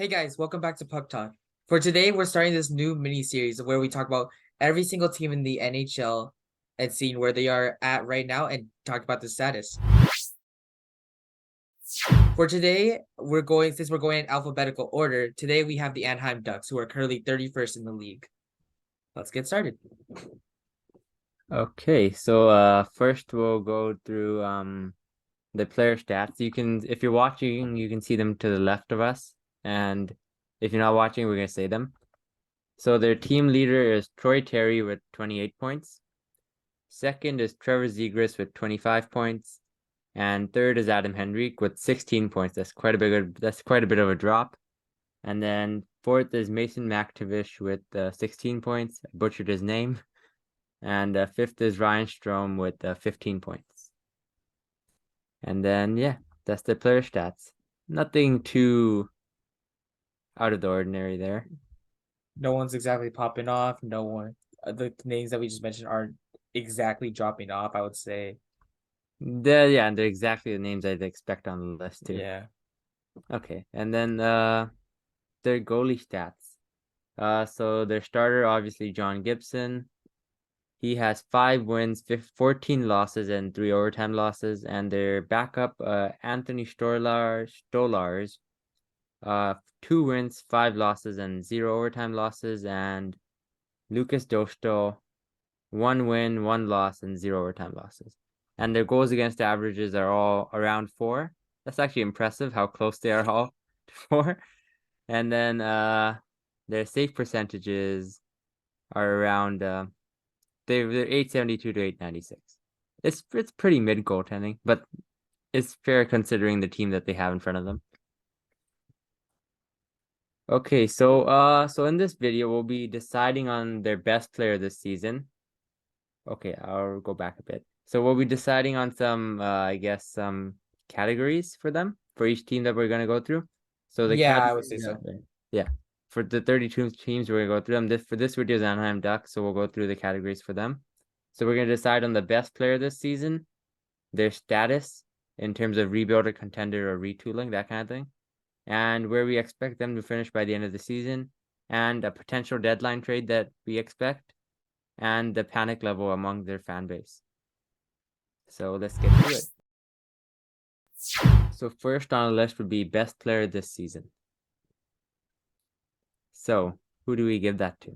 Hey guys, welcome back to Puck Talk. For today, we're starting this new mini series where we talk about every single team in the NHL and seeing where they are at right now and talk about the status. For today, since we're going in alphabetical order, today we have the Anaheim Ducks, who are currently 31st in the league. Let's get started. Okay, so first we'll go through the player stats. If you're watching, you can see them to the left of us, and if you're not watching, we're gonna say them. So their team leader is Troy Terry with 28 points. Second is Trevor Zegras with 25 points, and third is Adam Henrique with 16 points. That's quite a bit of a drop. And then fourth is Mason McTavish with 16 points. I butchered his name. And fifth is Ryan Strome with 15 points. And then, yeah, that's the player stats. Nothing too out of the ordinary there. No one's exactly popping off. No one. The names that we just mentioned aren't exactly dropping off, I would say. And they're exactly the names I'd expect on the list too. Yeah. Okay, and then their goalie stats. So their starter, obviously John Gibson. He has 5 wins, 14 losses, and 3 overtime losses. And their backup, Anthony Stolars, 2 wins, 5 losses, and 0 overtime losses. And Lucas Dostal, 1 win, 1 loss, and 0 overtime losses. And their goals against averages are all around 4. That's actually impressive how close they are all to 4. And then their save percentages are around they're 872 to 896. It's pretty mid goaltending, but it's fair considering the team that they have in front of them. Okay, so in this video we'll be deciding on their best player this season. Okay, I'll go back a bit. So we'll be deciding on some I guess some categories for them for each team that we're gonna go through. So the Yeah, I category would say so. yeah. For the 32 teams, we're gonna go through them. For this video is Anaheim Ducks, so we'll go through the categories for them. So we're gonna decide on the best player this season, their status in terms of rebuild or contender or retooling, that kind of thing, and where we expect them to finish by the end of the season, and a potential deadline trade that we expect, and the panic level among their fan base. So let's get to it. So first on the list would be best player this season. So who do we give that to?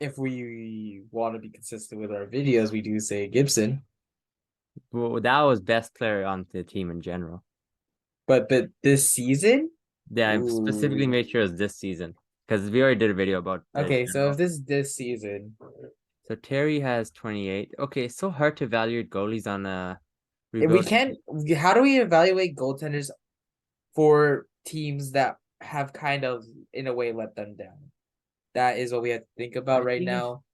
If we want to be consistent with our videos, we do say Gibson. Well, that was best player on the team in general. But this season? Yeah, I specifically Ooh. made sure it's this season because we already did a video about the Okay, so if general. this season, So Terry has 28. Okay, it's so hard to evaluate goalies on a if we rebuilding can't, team. how do we evaluate goaltenders for teams that have kind of, in a way, let them down? That is what we have to think about I right think now.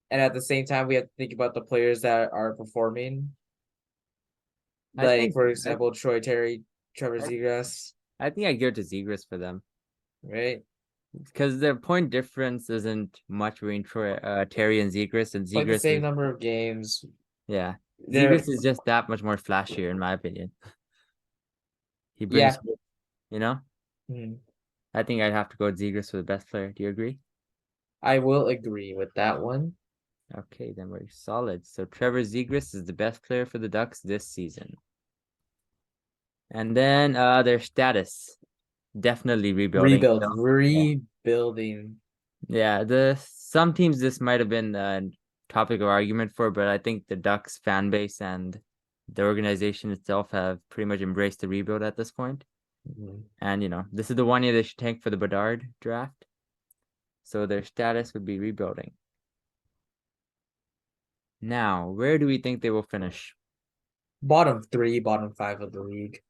And at the same time, we have to think about the players that are performing. I Like, think for I, example, Troy Terry, Trevor I, Zegras, I think I give it to Zegras for them right? because their point difference isn't much between Terry and Zegras, and Like the Zegras same is number of games. yeah, They're Zegras is just that much more flashier in my opinion. He brings, yeah. you know, Mhm. I think I'd have to go with Zegras for the best player. Do you agree? I will agree with that one. Okay, then we're solid. So Trevor Zegras is the best player for the Ducks this season. And then their status. Definitely rebuilding. Yeah. Rebuilding. Yeah, the some teams this might have been a topic of argument for, but I think the Ducks fan base and the organization itself have pretty much embraced the rebuild at this point. Mhm. And this is the one year they should tank for the Bedard draft. So their status would be rebuilding. Now, where do we think they will finish? Bottom three, bottom five of the league.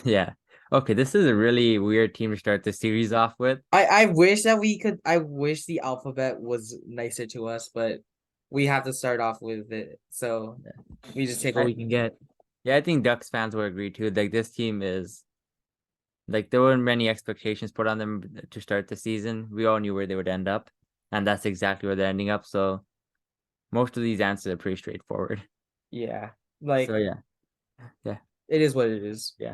Yeah. Okay, this is a really weird team to start the series off with. I wish that we could. I wish the alphabet was nicer to us, but we have to start off with it. So we just take what I, we can get. yeah, I think Ducks fans will agree too. Like this team is like there weren't many expectations put on them to start the season. We all knew where they would end up, and that's exactly where they're ending up. So most of these answers are pretty straightforward. Yeah, So like yeah, yeah, it is what it is. yeah.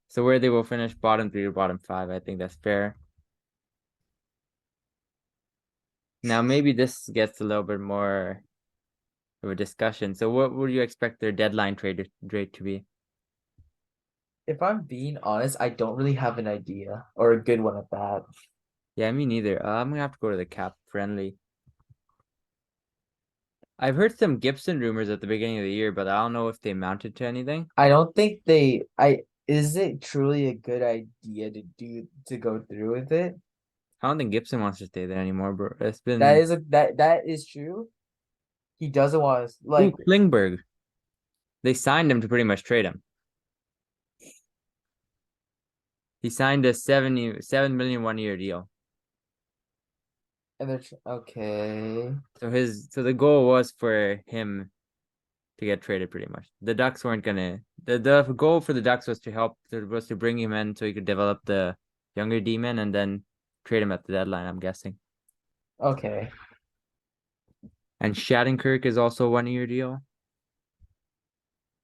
So where they will finish bottom 3 or bottom 5, I think that's fair. Now maybe this gets a little bit more of a discussion. So what would you expect their deadline trade rate to be? If I'm being honest, I don't really have an idea or a good one at that. Yeah, me neither. I'm gonna have to go to the cap friendly. I've heard some Gibson rumors at the beginning of the year, but I don't know if they amounted to anything. I don't think is it truly a good idea to go through with it? I don't think Gibson wants to stay there anymore, bro. It's been That is true. He doesn't want to Klingberg. They signed him to pretty much trade him. He signed a 77 million 1 year deal. and they're okay. So the goal was for him to get traded pretty much. The Ducks weren't gonna the goal for the Ducks was to bring him in so he could develop the younger D-men and then trade him at the deadline, I'm guessing. Okay. And Shattenkirk is also a 1 year deal.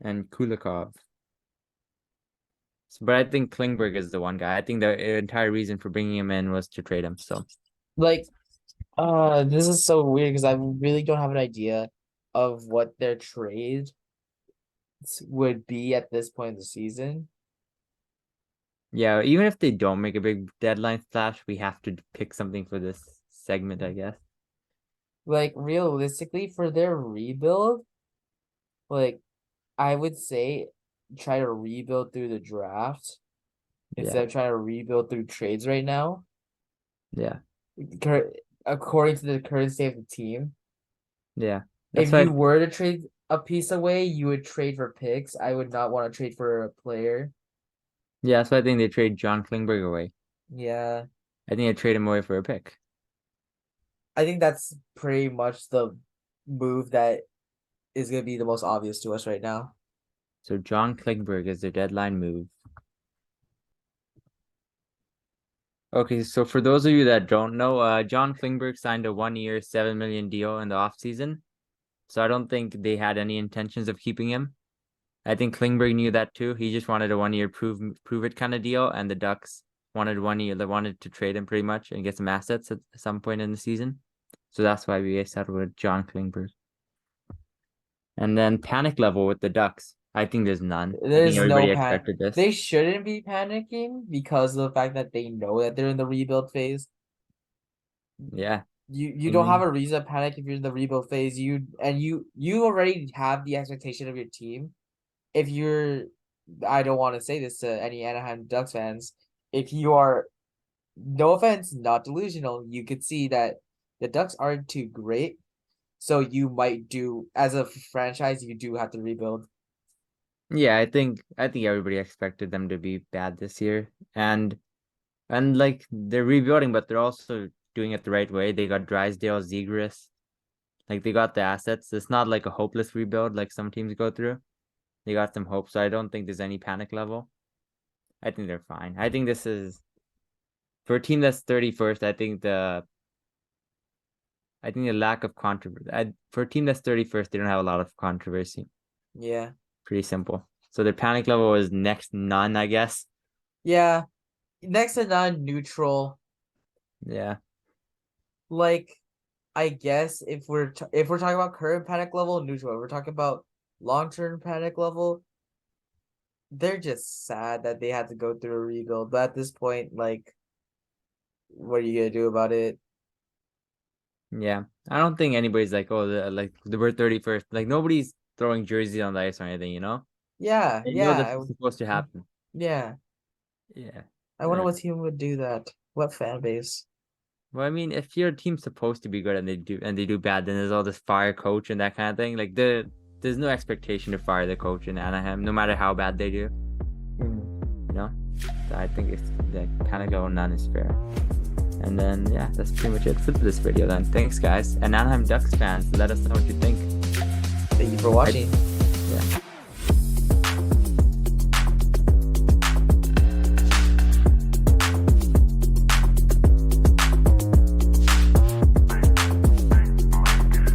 And Kulikov. But I think Klingberg is the one guy. I think the entire reason for bringing him in was to trade him. So Like, this is so weird because I really don't have an idea of what their trade would be at this point in the season. yeah, even if they don't make a big deadline splash, we have to pick something for this segment, I guess. Like, realistically, for their rebuild, like, I would say try to rebuild through the draft instead of trying to rebuild through trades right now. Yeah. According to the current state of the team. Yeah. If you were to trade a piece away, you would trade for picks. I would not want to trade for a player. Yeah, that's why I think they trade John Klingberg away. Yeah. I think they trade him away for a pick. I think that's pretty much the move that is going to be the most obvious to us right now. So John Klingberg is their deadline move. Okay, so for those of you that don't know, John Klingberg signed a 1 year, 7 million deal in the offseason. So I don't think they had any intentions of keeping him. I think Klingberg knew that too. He just wanted a 1 year prove it kind of deal, and the Ducks wanted 1 year. They wanted to trade him pretty much and get some assets at some point in the season. So that's why we started with John Klingberg. And then panic level with the Ducks. I think there's none. There's everybody no expected this. They shouldn't be panicking because of the fact that they know that they're in the rebuild phase. Yeah. You don't have a reason to panic if you're in the rebuild phase. You already have the expectation of your team. If you're, I don't want to say this to any Anaheim Ducks fans. If you are, no offense, not delusional, you could see that the Ducks aren't too great. So you might do, as a franchise, you do have to rebuild. Yeah, I think everybody expected them to be bad this year. And like they're rebuilding, but they're also doing it the right way. They got Drysdale, Zegras. Like they got the assets. It's not like a hopeless rebuild like some teams go through. They got some hope, so I don't think there's any panic level. I think they're fine. I think this is for a team that's 31st. I think the lack of controversy. For a team that's 31st, they don't have a lot of controversy. Yeah. Pretty simple. So their panic level is next none, I guess. Yeah. Next to none, neutral. Yeah. Like, I guess if we're talking about current panic level, neutral. If we're talking about long-term panic level, they're just sad that they had to go through a rebuild. But at this point, like, what are you gonna do about it? Yeah, I don't think anybody's like, oh, we're 31st. Like nobody's throwing jerseys on the ice or anything, you know? Yeah, They know yeah, that's supposed to happen. yeah. Yeah. I wonder what team would do that. What fan base? Well, I mean, if your team's supposed to be good and they do bad, then there's all this fire coach and that kind of thing. Like there's no expectation to fire the coach in Anaheim, no matter how bad they do. You know? So I think it's like kind of going none is fair. And then yeah, that's pretty much it for this video then. Thanks guys. And Anaheim Ducks fans, let us know what you think. Thank you for watching. Yeah.